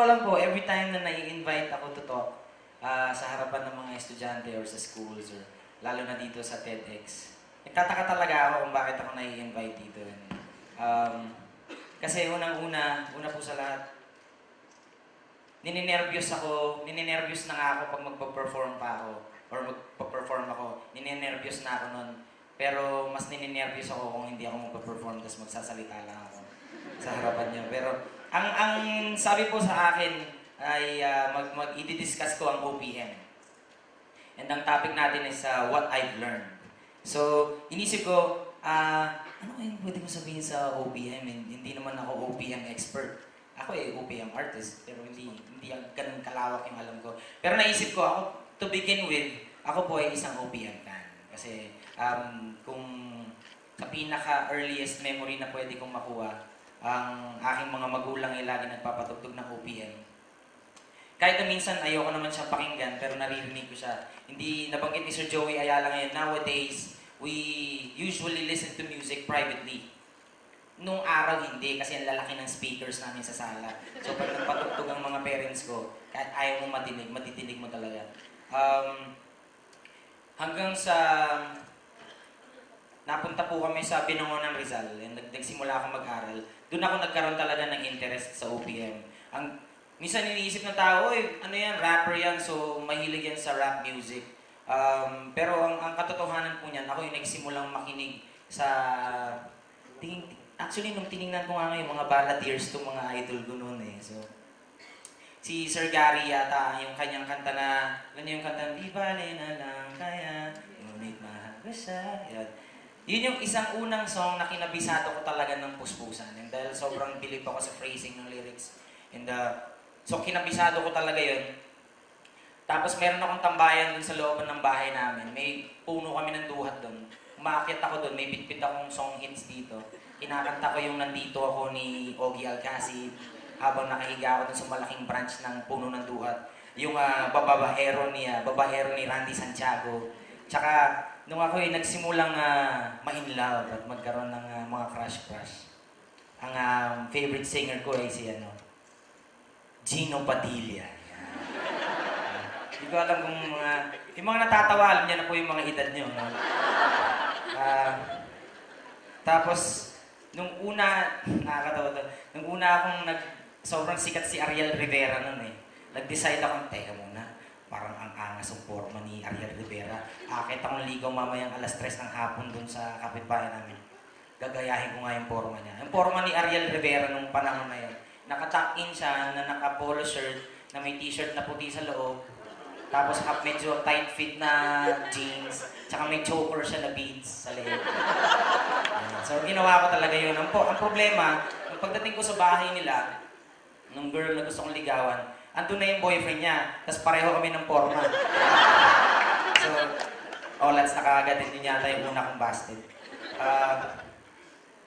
lang po, every time na nai-invite ako to talk sa harapan ng mga estudyante or sa schools or lalo na dito sa TEDx, nagtataka talaga ako kung bakit ako nai-invite dito. Kasi una po sa lahat, nininervyos na nga ako pag magpa-perform pa ako or magpa-perform ako, nininervyos na ako nun. Pero mas nininervyos ako kung hindi ako magpa-perform tapos magsasalita lang ako sa harapan niyo. Pero ang sabi po sa akin ay i-discuss ko ang OPM. And ang topic natin is what I've learned. So, inisip ko, ano kayong pwede ko sabihin sa OPM? Hindi naman ako OPM expert. Ako OPM artist, pero hindi ganun kalawak yung alam ko. Pero naisip ko, ako, to begin with, ako po ay isang OPM fan. Kasi kung sa pinaka-earliest memory na pwede kong makuha, ang aking mga magulang ay lagi nagpapatugtog ng OPM. Kahit na minsan ayoko naman siyang pakinggan, pero naririnig ko siya. Hindi nabanggit ni Sir Joey Ayala ngayon, nowadays, we usually listen to music privately. Nung araw hindi, kasi ang lalaki ng speakers namin sa sala. So pag nagpatugtog ang mga parents ko, kahit ayaw mo madinig, madidinig mo talaga. Hanggang sa napunta po kami sa Binangonan Rizal, and nagsimula akong mag-aral. Doon ako nagkaroon talaga ng interest sa OPM. Minsan iniisip ng tao, ano yan, rapper yan, so mahilig yan sa rap music. Pero ang katotohanan po niyan, ako yung nagsimulang makinig sa... Actually, nung tinignan ko nga ngayon, mga balladeers itong mga idol ko noon eh. So, si Sir Gary yata, yung kanyang kanta na, ano yung kanta, di bale na lang kaya, ngunit mahal siya. Yun yung isang unang song na kinabisado ko talaga ng puspusan. And dahil sobrang bilib ako sa phrasing ng lyrics. And so kinabisado ko talaga yun. Tapos meron akong tambayan dun sa looban ng bahay namin. May puno kami ng duhat dun. Umaakit ako dun, may bitbit akong song hits dito. Kinakanta ko yung Nandito Ako ni Ogie Alcacid habang nakahiga ako dun sa malaking branch ng puno ng duhat. Yung babahero ni Randy Santiago. Tsaka nung ako nagsimulang ma-in love at magkaroon ng mga crush. Ang favorite singer ko ay si Gino Padilla. Hindi ko alam kung yung mga natatawa, alam niya na po yung mga edad niyo. No? Tapos, nung una, nakakatawa to, nung una akong sobrang sikat si Ariel Rivera nun eh. Nag-decide akong, teka muna, parang ang angas ang forma ni Ariel Rivera. Akit akong ligaw mamayang alas 3 ng hapon dun sa kapitbahay namin. Gagayahin ko nga yung forma niya. Yung forma ni Ariel Rivera nung panahon na yun, naka-tuck-in siya na naka-polo shirt, na may t-shirt na puti sa loob, tapos medyo tight fit na jeans, tsaka may choker siya na beads sa leeg. So ginawa ko talaga yun. Ang problema, nung pagdating ko sa bahay nila, nung girl na gusto kong ligawan, andun na yung boyfriend niya, tapos pareho kami ng forma. So, Olats na kaagad, hindi niya ata yung una kong busted.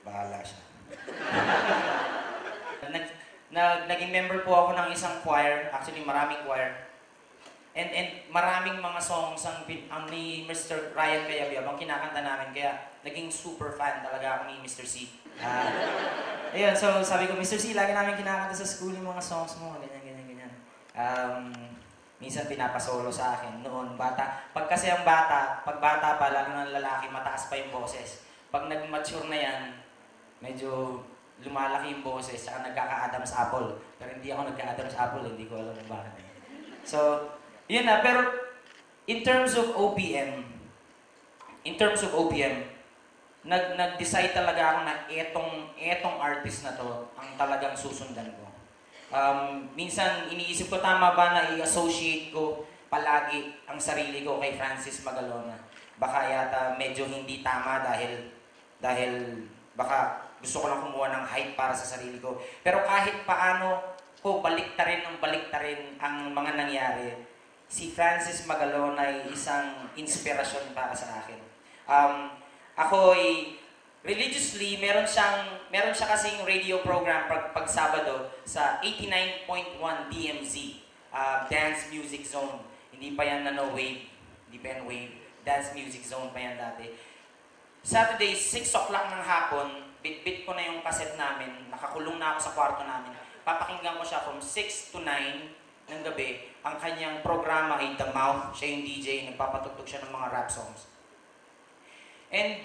Bahala siya. Naging member po ako ng isang choir, actually maraming choir. And maraming mga songs ang ni Mr. Ryan Cayabyab ang kinakanta namin, kaya naging super fan talaga ako ni Mr. C. Ayun, so sabi ko, Mr. C, lagi namin kinakanta sa school yung mga songs mo, ganyan. Minsan pinapasolo sa akin noon, bata. Pag kasi ang bata, pag bata pa, lalo ng lalaki, mataas pa yung boses. Pag nag-mature na yan, medyo lumalaki yung boses, saka nagkaka-Adam's apple. Pero hindi ako nagka-Adam's apple, hindi ko alam kung bakit. So, yun na, pero in terms of OPM, nag-decide talaga ako na etong artist na to ang talagang susundan ko. Minsan iniisip ko, tama ba na i-associate ko palagi ang sarili ko kay Francis Magalona? Baka yata medyo hindi tama dahil baka gusto ko lang kumuha ng hype para sa sarili ko. Pero kahit paano ko baliktarin ang mga nangyari, si Francis Magalona ay isang inspirasyon para sa akin. Ako ay religiously, meron siya kasing radio program pag Sabado sa 89.1 DMZ, Dance Music Zone. Hindi pa yan wave, hindi pa yan wave, Dance Music Zone pa yan dati. Saturday, 6 o'clock ng hapon, bit-bit ko na yung cassette namin, nakakulong na ako sa kwarto namin. papakinggan ko siya from 6 to 9 ng gabi. Ang kanyang programa ay The Mouth. Siya yung DJ, nagpapatugtog siya ng mga rap songs. And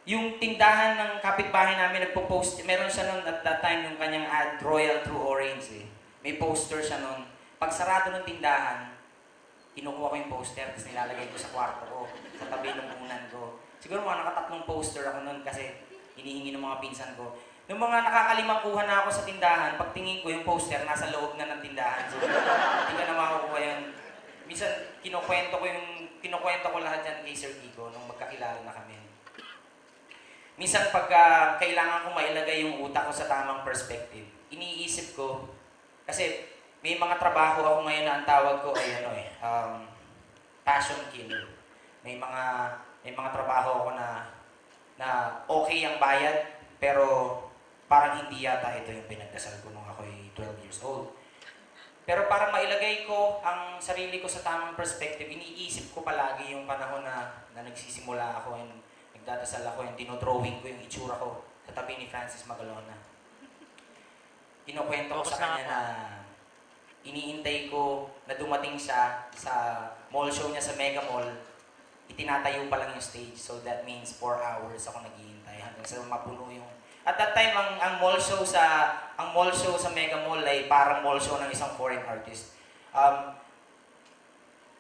yung tindahan ng kapitbahay namin nagpo-post, meron siya noon at that time yung kanyang ad, Royal True Orange eh. May poster siya noon. Pag sarado ng tindahan, kinukuha ko yung poster, tapos nilalagay ko sa kwarto ko, sa tabi ng unan ko. Siguro mga nakatatlong poster ako noon kasi hinihingi ng mga pinsan ko. Nung mga nakakalimang kuha na ako sa tindahan, pagtingin ko yung poster, nasa loob na ng tindahan. So, hindi ka na makukuha yun. Minsan, kinukwento ko lahat yan kay Sir Kiko nung magkakilala na kami. Minsan, pagka kailangan ko mailagay yung utak ko sa tamang perspective, iniisip ko, kasi may mga trabaho ako ngayon na ang tawag ko ay passion killer. May mga trabaho ako na okay ang bayad, pero parang hindi yata ito yung pinagdasal ko nung ako'y 12 years old. Pero para mailagay ko ang sarili ko sa tamang perspective, iniisip ko palagi yung panahon na nagsisimula ako and nagdadasal ako and dinodrawing ko yung itsura ko sa tabi ni Francis Magalona. Kinukwento ko sa kanya na iniintay ko na dumating siya sa mall show niya sa Mega Mall. Itinatayo pa lang yung stage, so that means 4 hours ako naghihintay hanggang sa mapuno yung... At that time, ang mall show sa Mega Mall ay parang mall show ng isang foreign artist.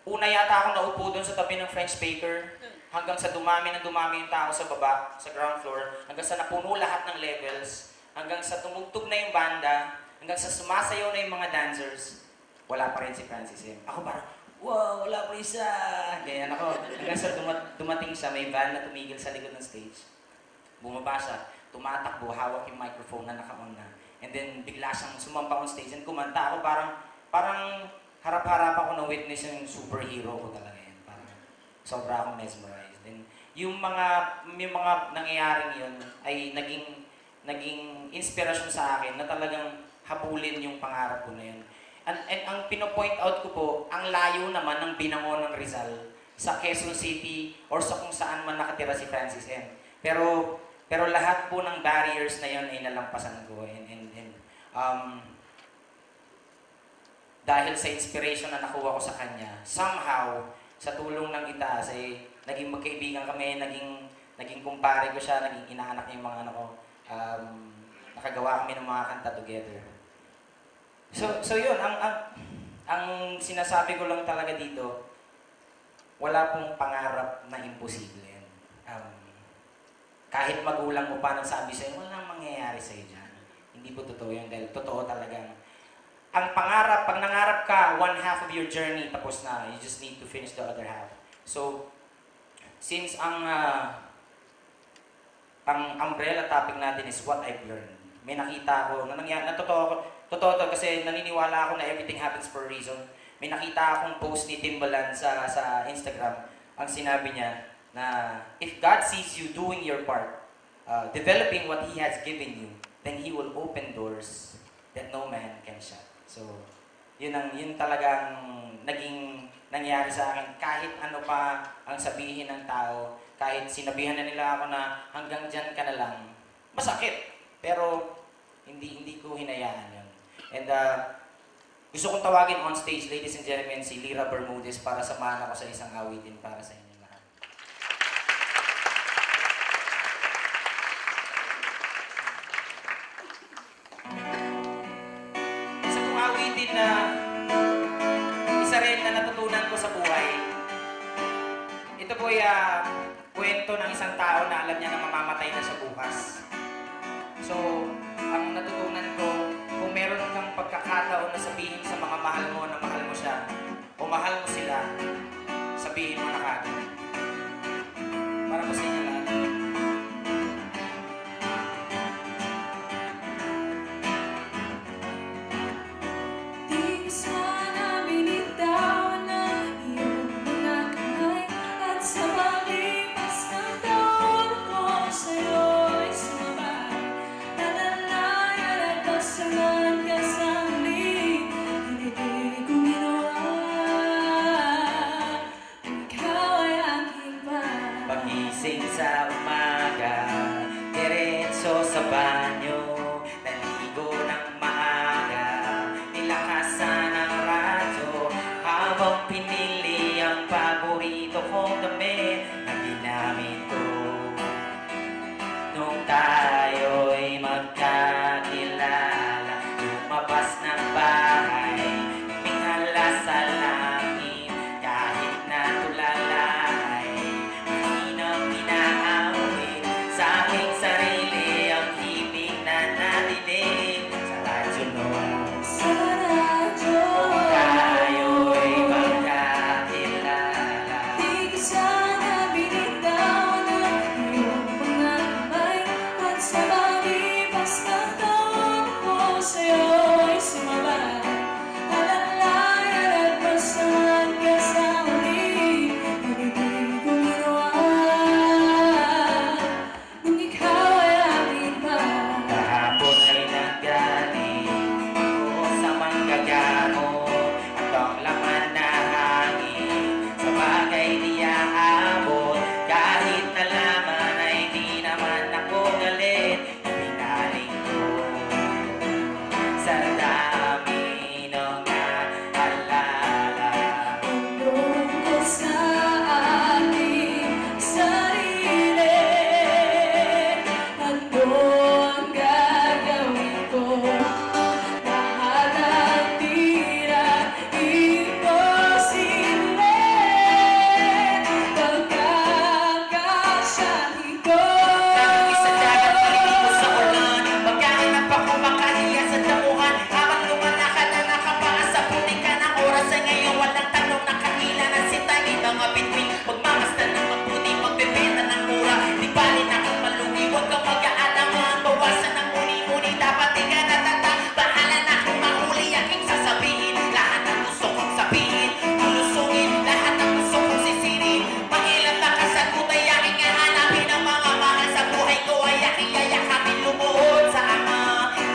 Una yata ako naupo doon sa tabi ng French Baker hanggang sa dumami yung tao sa baba, sa ground floor, hanggang sa napuno lahat ng levels, hanggang sa tumugtog na yung banda, hanggang sa sumasayaw na yung mga dancers, wala pa rin si Francis M. Ako parang, wow, wala pa isa! Ganyan ako. Hanggang sa dumating siya, may van na tumigil sa likod ng stage. Bumaba siya, tumatakbo, hawak yung microphone na naka-on na. And then, bigla siyang sumampa on stage and kumanta ako. Parang harap-harap ako na witness yung superhero ko talaga yan. Parang sobra akong mesmerized. And yung mga nangyayaring yun ay naging inspirasyon sa akin na talagang habulin yung pangarap ko na yun. And ang pino-point out ko po, ang layo naman ng Binangon ng Rizal sa Quezon City or sa kung saan man nakatira si Francis M. Pero lahat po ng barriers na yun ay nalampasan ko. Dahil sa inspiration na nakuha ko sa kanya, somehow, sa tulong ng itaas ay naging magkaibigan kami, naging kumpare ko siya, naging inaanak niya yung mga anak ko. Nakagawa kami ng mga kanta together. So yun, ang sinasabi ko lang talaga dito, wala pong pangarap na imposible yan. Kahit magulang mo pa nagsabi sa'yo, walang mangyayari sa'yo dyan. Hindi po totoo yun dahil totoo talagang. Ang pangarap, pag nangarap ka, 1/2 of your journey tapos na. You just need to finish the other half. So, since ang umbrella topic natin is what I've learned. May nakita ako, totoo to kasi naniniwala ako na everything happens for a reason. May nakita akong post ni Timbaland sa Instagram. Ang sinabi niya na if God sees you doing your part, developing what He has given you, then He will open doors that no man can shut. So, yun talagang naging nangyari sa akin. Kahit ano pa ang sabihin ng tao, kahit sinabihan na nila ako na hanggang dyan ka na lang, masakit. Pero hindi ko hinayaan yun. And gusto kong tawagin on stage, ladies and gentlemen, si Lyra Bermudez para samahan ako sa isang awitin para sa inyo lahat. Isa kong awitin na isa rin na natutunan ko sa buhay. Ito po ay kwento ng isang tao na alam niya na mamamatay na siya bukas. So, ang natutunan ko, kung meron kang pagkakataon na sabihin sa mga mahal mo na mahal mo siya, o mahal mo sila, sabihin mo na kagad. Para mo sa inyo lahat. Di sana binitawan na iyong mga kamay at sa palipas ng taon ko sa'yo'y sumabay. Nalalayan at pasaman ka sa huli, hindi ko ginawa. Ikaw ay aking pag Pagising sa umaga, diretso sa banyo, naligo ng ang pinili ang paborito kong damit na ginamit ko nung tayo'y magkakilala. Lumabas ng bahay, minghala sa langit, kahit na tulala ay mahinang inaawit sa aking sarili ang himig na nadinig sa radyo noon. Sa radyo Tayo'y magkakilala. di ko sana binitawan ang iyong mga kamay. At sa palipas ng taon ko sa'yo'y sumabay. Alalayan at masamahan ka sa huli, at hindi ko ginawa nung ikaw ay aking pa. Kahapon ay nanggaling ako sa manggagamot at ang laman na hangin sa bagay di aabot. Kahit nalaman ay di naman ako galit, pinaling ko sa dami ng naalala. Doon ko sa aking sarili, ano ang gagawin ko? Lahat ang tira, imposible. Pagkakasyahin ko. Naging sa dagat, maliligo sa ulan. Magkahanap ako makahiya sa damuhan. Habang lumalakad na nakapaa sa putikan ng oras ay ngayon walang tanong nakakila na sitangin mga bituin. Magmamasdan ng magputi, magbebenta ng mura. Di bali na kang malungi, huwag kang mag-aalaman. Bawasan ng muni-muni, dapat di ka natata. Bahala na kung mahuli aking sasabihin. Lahat ng gusto kong sabihin, lulusungin. Lahat ng gusto kong sisirin. Pangilan na kasagot ay aking hahanapin. Ang mga mahal sa buhay ko ay aking yayakapin. Lumuhod sa ama,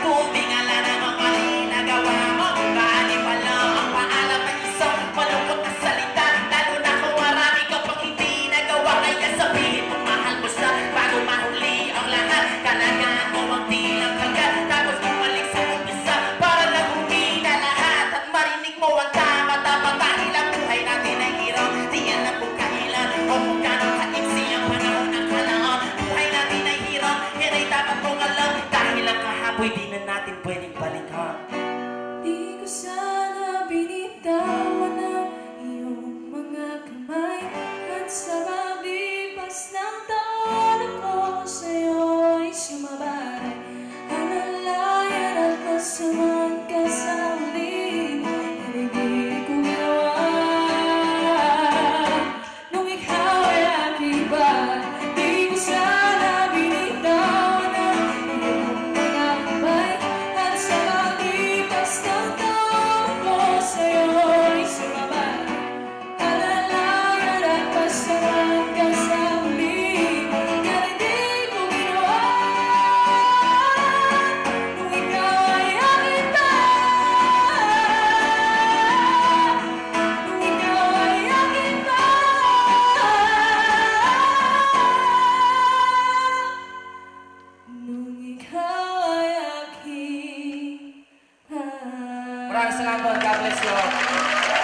tumingala na ang mali na gawa mo. Bali pala ang paalam ng isang malungkot na salita. Lalo na kung marami ka pang hindi nagawa. Kaya sabihin mo mahal mo siya bago mahuli ang lahat. Kailangan mo ang tilang kagat, tapos bumalik sa umpisa para lang humina lahat. At marinig mo ang tama dapat dahil ang buhay natin ay hirap. Di yan ang pagkailan o kung gano'ng kaiksi ang panahon ng kalaan. Buhay natin ay hirap, yan ay dapat mong alam. Dahil ang kahapoy di na natin pwedeng balikan. Di ko sana binitawan ang iyong mga kamay. At sa paglipas ng taon ako sa'yo'y sumabay. Alalayan at masamahan ka sa huli, at hindi ko ginawa nung ikaw ay aking ba. Di ko sana binitawan ang iyong mga kamay. At sa paglipas ng taon ko sa'yo'y sumabay. Alalayan at masamahan ka sa huli, at hindi ko ginawa nung ikaw ay aking pa. Nung ikaw ay aking pa. Nung ikaw ay aking pa. Maraming salamat. God bless you all.